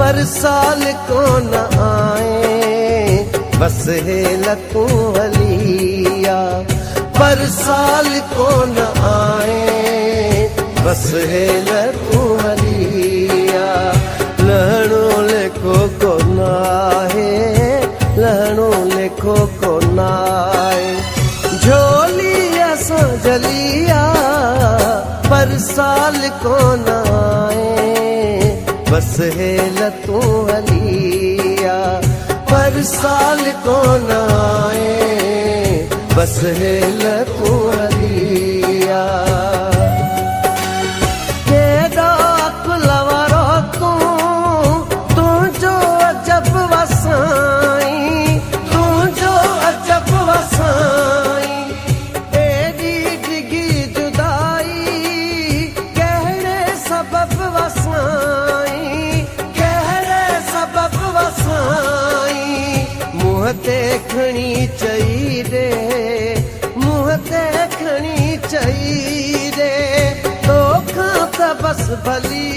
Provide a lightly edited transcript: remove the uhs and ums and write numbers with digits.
पर साल कोन आए बस हेल तूं हलिया पर साल कोन आए बस हेल तूं हलिया लहणो लेखो कोन आहे लहणो लेखो कोन आहे झोली असां जलिया पर साल कोन आए बस हेल तूं हलिया पर साल कोन आए बस हेल तूं हलिया केॾा कुलवरो तुंहिंजो अजब वसाई तुंहिंजो अजब वसाई एॾी डिघी जुदाई कहिड़े सबब वसाई कहिड़े सबब वसाई मुंहं ते खणी चई ॾे मुंहं ते खणी चई ॾे तोखां त बस भली